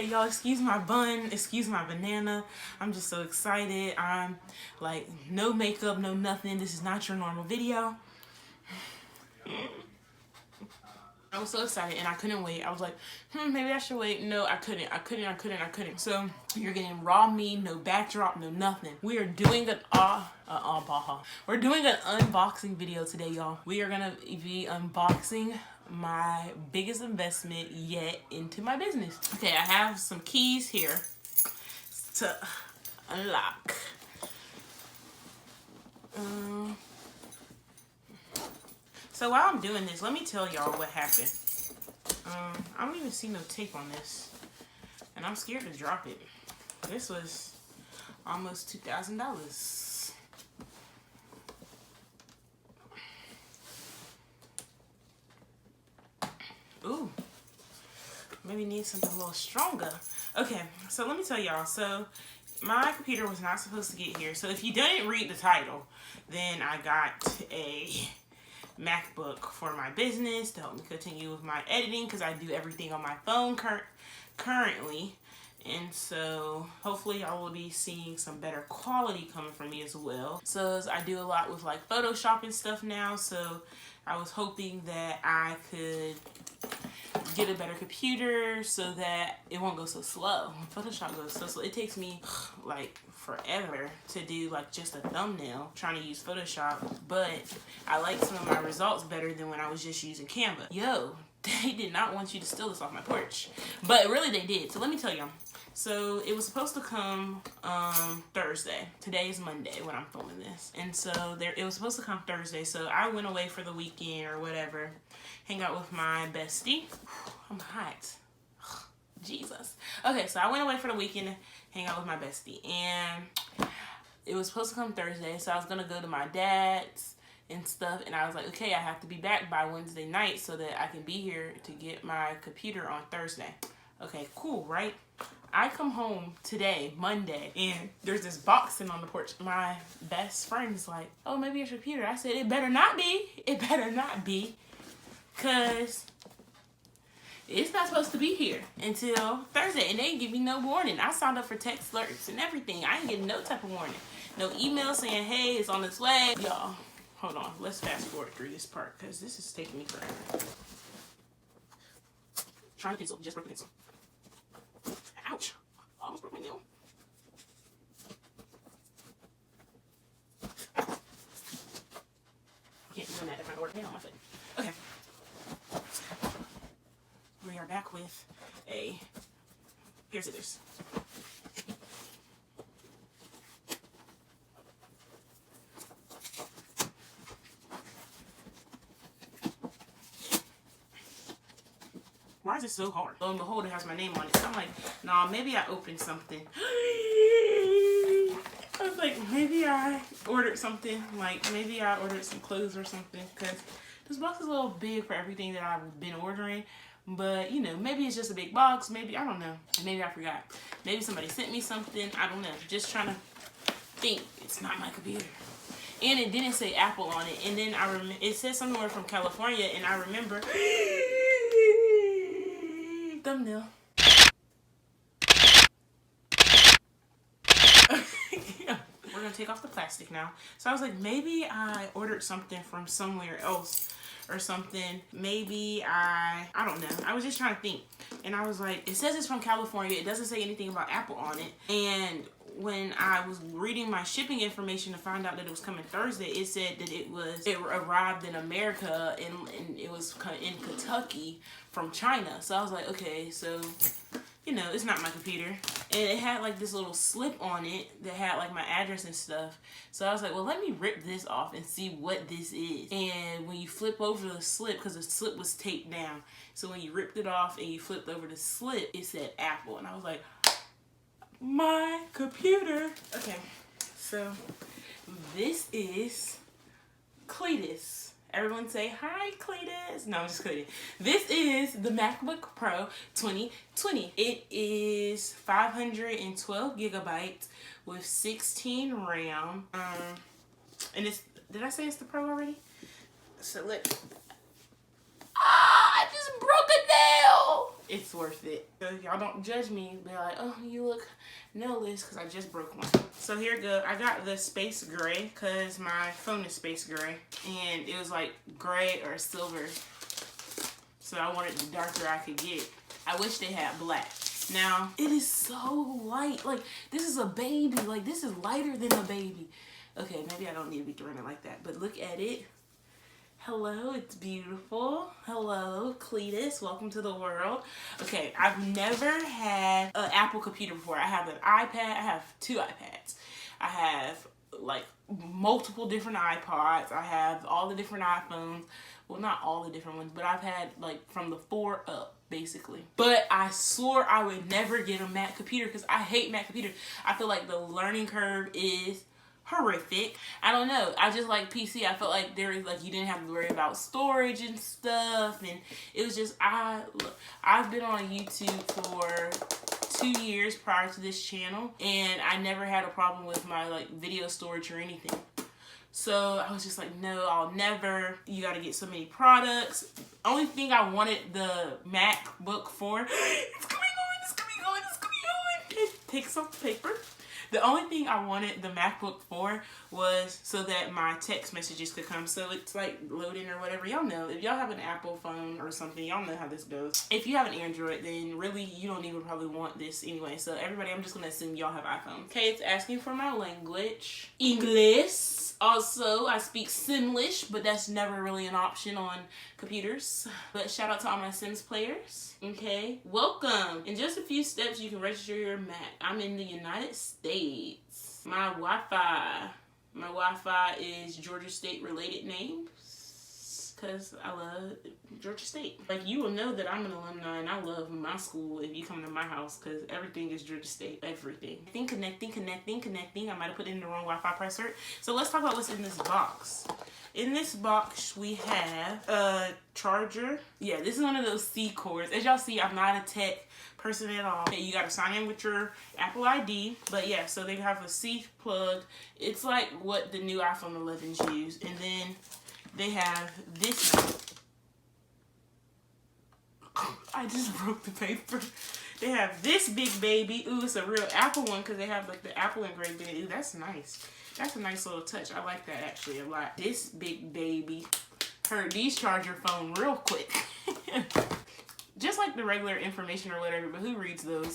Okay, y'all, excuse my bun, excuse my banana. I'm just so excited. I'm like, no makeup, no nothing. This is not your normal video. I was so excited and I couldn't wait. I was like, maybe I should wait. No, I couldn't. So you're getting raw me, no backdrop, no nothing. We are doing an we're doing an unboxing video today, y'all. We are gonna be unboxing my biggest investment yet into my business. Okay, I have some keys here to unlock. So while I'm doing this, let me tell y'all what happened. I don't even see no tape on this, and I'm scared to drop it. This was almost $2,000. Ooh, maybe need something a little stronger. Okay, so let me tell y'all. So my computer was not supposed to get here. So if you didn't read the title, then I got a MacBook for my business to help me continue with my editing, because I do everything on my phone currently. And so hopefully I will be seeing some better quality coming from me as well. So I do a lot with like Photoshop and stuff now, so I was hoping that I could get a better computer so that it won't go so slow. Photoshop goes so slow. It takes me like forever to do like just a thumbnail trying to use Photoshop, but I like some of my results better than when I was just using Canva. Yo, they did not want you to steal this off my porch, but really they did. So let me tell y'all. So it was supposed to come Thursday. Today is Monday when I'm filming this. And so it was supposed to come Thursday. So I went away for the weekend or whatever, hang out with my bestie. I'm hot. Jesus. Okay, so I went away for the weekend, hang out with my bestie. And it was supposed to come Thursday. So I was going to go to my dad's and stuff. And I was like, okay, I have to be back by Wednesday night so that I can be here to get my computer on Thursday. Okay, cool, right? I come home today, Monday, and there's this box sitting on the porch. My best friend's like, oh, maybe it's your computer. I said, it better not be. It better not be. Because it's not supposed to be here until Thursday. And they didn't give me no warning. I signed up for text alerts and everything. I didn't get no type of warning. No email saying, hey, it's on its way. Y'all, hold on. Let's fast forward through this part because this is taking me forever. Trying to pencil. Just broke a pencil. Ouch. Almost broke my nail. I can't do that if I work nail on my foot. Okay. We are back with a pair of scissors. Why is it so hard? Lo and behold, it has my name on it. So I'm like, nah, maybe I opened something. I was like, maybe I ordered something. Like, maybe I ordered some clothes or something. Because this box is a little big for everything that I've been ordering. But, you know, maybe it's just a big box. Maybe, I don't know. Maybe I forgot. Maybe somebody sent me something. I don't know. Just trying to think. It's not my computer. And it didn't say Apple on it. And then it said somewhere from California. And I remember... thumbnail. Yeah. We're gonna take off the plastic now. So I was like, maybe I ordered something from somewhere else or something. Maybe I don't know. I was just trying to think. And I was like, it says it's from California. It doesn't say anything about Apple on it. And when I was reading my shipping information to find out that it was coming Thursday, it said that it arrived in America and it was in Kentucky from China. So I was like, okay, so, you know, it's not my computer. And it had like this little slip on it that had like my address and stuff. So I was like, well, let me rip this off and see what this is. And when you flip over the slip, because the slip was taped down, so when you ripped it off and you flipped over the slip, it said Apple. And I was like, my computer. Okay, so this is Cletus. Everyone say, hi, Cletus. No, I'm just kidding. This is the MacBook Pro 2020. It is 512 gigabytes with 16 RAM. And it's, did I say it's the Pro already? So look. Ah, I just broke a nail. it's worth it. So y'all don't judge me. Be like, oh, you look nailless because I just broke one. So here we go. I got the space gray because my phone is space gray. And it was like gray or silver. So I wanted the darker I could get. I wish they had black. Now, it is so light. Like, this is a baby. Like, this is lighter than a baby. Okay, maybe I don't need to be throwing it like that. But look at it. Hello, it's beautiful. Hello, Cletus. Welcome to the world. Okay, I've never had an Apple computer before. I have an iPad. I have 2 iPads. I have, like, multiple different iPods. I have all the different iPhones. Well, not all the different ones, but I've had, like, from the 4 up, basically. But I swore I would never get a Mac computer because I hate Mac computers. I feel like the learning curve is horrific. I don't know. I just like PC. I felt like there was, like, you didn't have to worry about storage and stuff. And it was just, I've been on YouTube for 2 years prior to this channel. And I never had a problem with my, like, video storage or anything. So I was just like, no, I'll never. You got to get so many products. Only thing I wanted the MacBook for. It's coming on, it's coming on, it's coming on. Take some paper. The only thing I wanted the MacBook for was so that my text messages could come. So it's like loading or whatever. Y'all know, if y'all have an Apple phone or something, y'all know how this goes. If you have an Android, then really you don't even probably want this anyway. So everybody, I'm just going to assume y'all have iPhone. Okay, it's asking for my language. English. Also, I speak Simlish, but that's never really an option on computers. But shout out to all my Sims players. Okay, welcome. In just a few steps, you can register your Mac. I'm in the United States. My Wi-Fi is Georgia State related names because I love Georgia State. Like, you will know that I'm an alumni and I love my school if you come to my house because everything is Georgia State. Everything. Connecting. I might have put in the wrong Wi-Fi password. So let's talk about what's in this box. In this box, we have a charger. Yeah, this is one of those C cords. As y'all see, I'm not a tech person at all. Okay, you got to sign in with your Apple ID. But yeah, so they have a C plug. It's like what the new iPhone 11s use. And then they have this. I just broke the paper. They have this big baby. Ooh, it's a real Apple one because they have like the Apple engraved in it. Ooh, that's nice. That's a nice little touch. I like that actually a lot. This big baby. Heard these charge your phone real quick. Just like the regular information or whatever, but who reads those?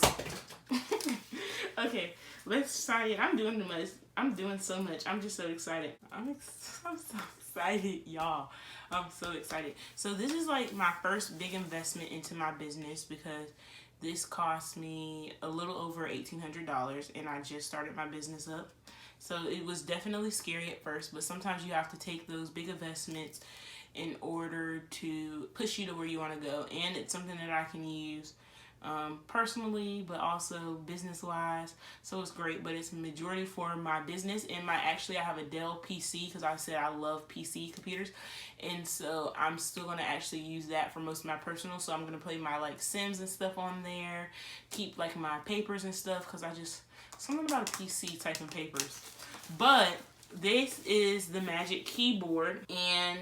Okay, let's sign in. I'm doing the most. I'm doing so much. I'm just so excited. I'm so excited, y'all. I'm so excited. So this is like my first big investment into my business because this cost me a little over $1,800 and I just started my business up. So it was definitely scary at first, but sometimes you have to take those big investments in order to push you to where you want to go. And it's something that I can use personally, but also business-wise. So it's great, but it's majority for my business. And I have a Dell PC because I said I love PC computers. And so I'm still going to actually use that for most of my personal. So I'm going to play my like Sims and stuff on there, keep like my papers and stuff because something about a PC typing papers. But this is the Magic Keyboard and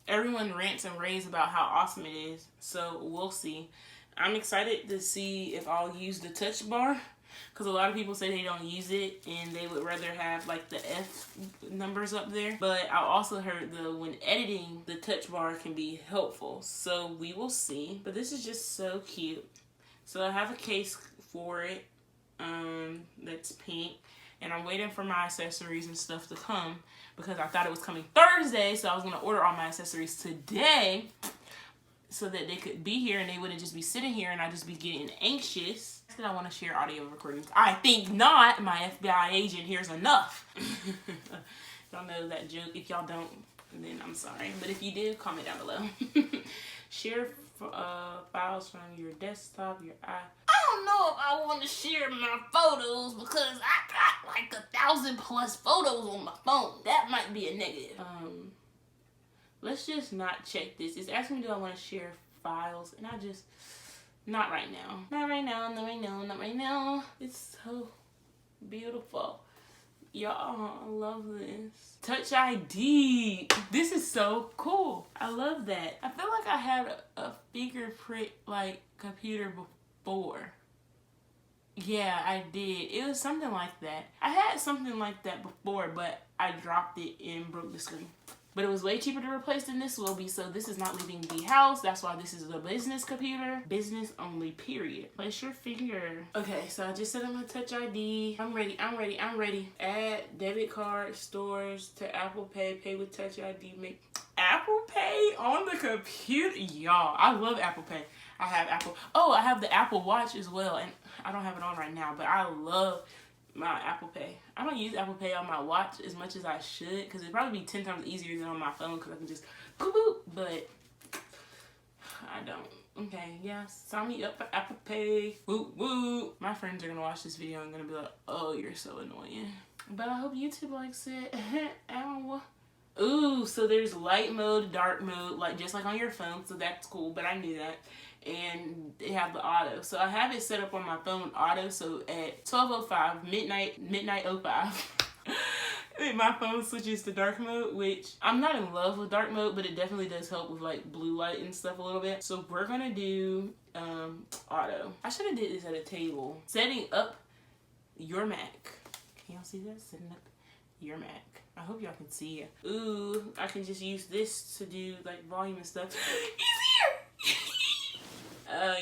everyone rants and raves about how awesome it is. So we'll see. I'm excited to see if I'll use the touch bar because a lot of people say they don't use it and they would rather have like the F numbers up there. But I also heard when editing, the touch bar can be helpful. So we will see. But this is just so cute. So I have a case for it that's pink. And I'm waiting for my accessories and stuff to come because I thought it was coming Thursday. So I was going to order all my accessories today so that they could be here and they wouldn't just be sitting here and I'd just be getting anxious. I said I want to share audio recordings. I think not. My FBI agent here's enough. Y'all know that joke. If y'all don't, then I'm sorry. But if you do, comment down below. Share files from your desktop, your I don't know if I want to share my photos because I got like 1,000+ photos on my phone. That might be a negative. Let's just not check this. It's asking me, do I want to share files? And not right now. Not right now, not right now, not right now. It's so beautiful. Y'all, I love this. Touch ID. This is so cool. I love that. I feel like I had a fingerprint like computer before. Yeah, I did. It was something like that. I had something like that before, but I dropped it and broke the screen. But it was way cheaper to replace than this will be, so this is not leaving the house. That's why this is a business computer. Business only, period. Place your finger. Okay, so I just set up my Touch ID. I'm ready. Add debit card, stores to Apple Pay. Pay with Touch ID. Make Apple Pay on the computer. Y'all, I love Apple Pay. I have Apple. Oh, I have the Apple Watch as well, and I don't have it on right now, but I love my Apple Pay. I don't use Apple Pay on my watch as much as I should, because it'd probably be 10 times easier than on my phone, because I can just boop boop, but I don't. Okay, yeah, sign me up for Apple Pay. Woo woo. My friends are gonna watch this video and gonna be like, oh, you're so annoying. But I hope YouTube likes it. Ooh, so there's light mode, dark mode, like just like on your phone, so that's cool, but I knew that. And they have the auto. So I have it set up on my phone auto, so at 12:05, midnight 05, my phone switches to dark mode, which I'm not in love with dark mode, but it definitely does help with like blue light and stuff a little bit. So we're gonna do auto. I should have did this at a table. Setting up your Mac. Can y'all see that? Setting up your Mac. I hope y'all can see it. Ooh, I can just use this to do like volume and stuff. Easier!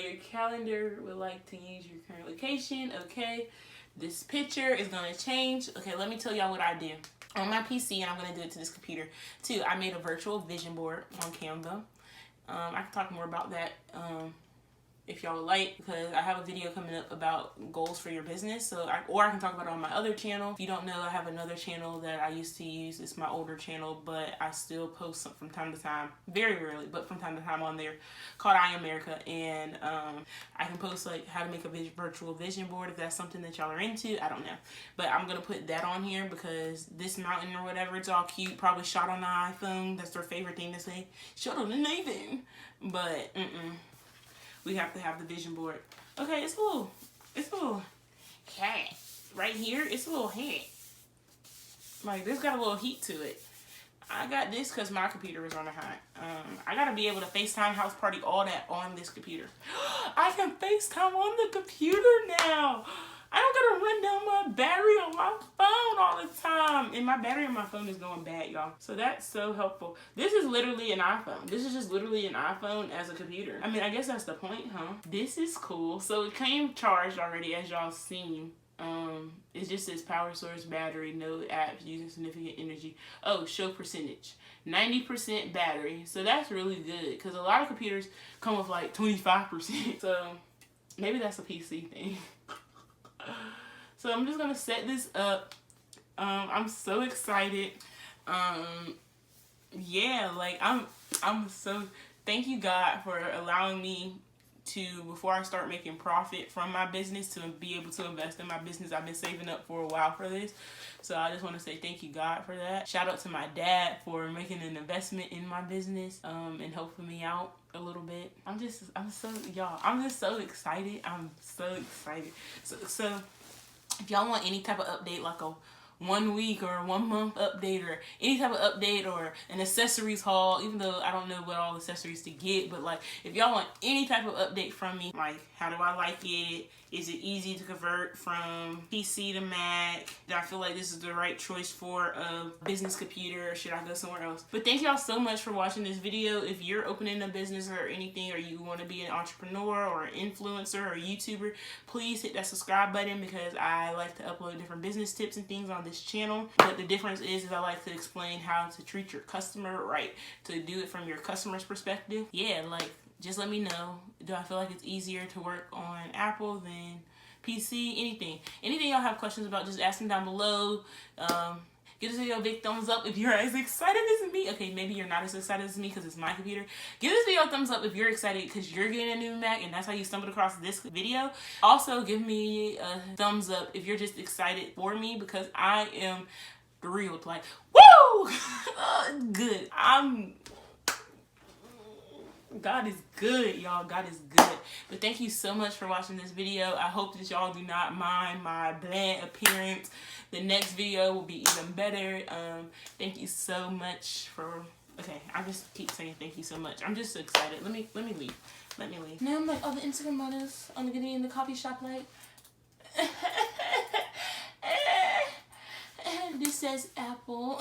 Your calendar would like to use your current location. Okay. This picture is going to change. Okay, let me tell y'all what I did. On my PC, and I'm going to do it to this computer too, I made a virtual vision board on Canva. I can talk more about that if y'all would like, because I have a video coming up about goals for your business. So or I can talk about it on my other channel. If you don't know, I have another channel that I used to use. It's my older channel, but I still post some from time to time, very rarely, but from time to time on there, called I Am America. And I can post like how to make a virtual vision board if that's something that y'all are into. I don't know, but I'm gonna put that on here because this mountain or whatever, it's all cute, probably shot on the iPhone. That's their favorite thing to say, shot on an iPhone. But we have to have the vision board. Okay, it's a little cat right here. It's a little hat. Like, this got a little heat to it. I got this because my computer is on the hot. I gotta be able to FaceTime, house party, all that on this computer. I can FaceTime on the computer now. I don't gotta run down my battery on my phone all the time. And my battery on my phone is going bad, y'all. So that's so helpful. This is literally an iPhone. This is just literally an iPhone as a computer. I mean, I guess that's the point, huh? This is cool. So it came charged already, as y'all seen. It just says power source, battery, no apps, using significant energy. Oh, show percentage. 90% battery. So that's really good, because a lot of computers come with like 25%. So maybe that's a PC thing. So I'm just gonna set this up. I'm so excited. Yeah, like I'm so, thank you God for allowing me to, before I start making profit from my business, to be able to invest in my business. I've been saving up for a while for this. So I just want to say thank you God for that. Shout out to my dad for making an investment in my business and helping me out a little bit. I'm just so excited. I'm so excited. So if y'all want any type of update, like a 1 week or 1 month update, or any type of update, or an accessories haul, even though I don't know what all accessories to get, but like if y'all want any type of update from me, like how do I like it? Is it easy to convert from PC to Mac? Do I feel like this is the right choice for a business computer, or should I go somewhere else? But thank y'all so much for watching this video. If you're opening a business or anything, or you want to be an entrepreneur or an influencer or a YouTuber, please hit that subscribe button, because I like to upload different business tips and things on this channel. But the difference is I like to explain how to treat your customer right, to do it from your customer's perspective. Yeah, like, just let me know. Do I feel like it's easier to work on Apple than PC? Anything y'all have questions about, just ask them down below. Give this video a big thumbs up if you're as excited as me. Okay, maybe you're not as excited as me because it's my computer. Give this video a thumbs up if you're excited because you're getting a new Mac and that's how you stumbled across this video. Also, give me a thumbs up if you're just excited for me, because I am thrilled. Like, woo! Good. God is good, y'all. God is good. But thank you so much for watching this video. I hope that y'all do not mind my bland appearance. The next video will be even better. Thank you so much for... Okay, I just keep saying thank you so much. I'm just so excited. Let me leave. Let me leave. Now I'm like all the Instagram models on the getting in the coffee shop like... This says Apple.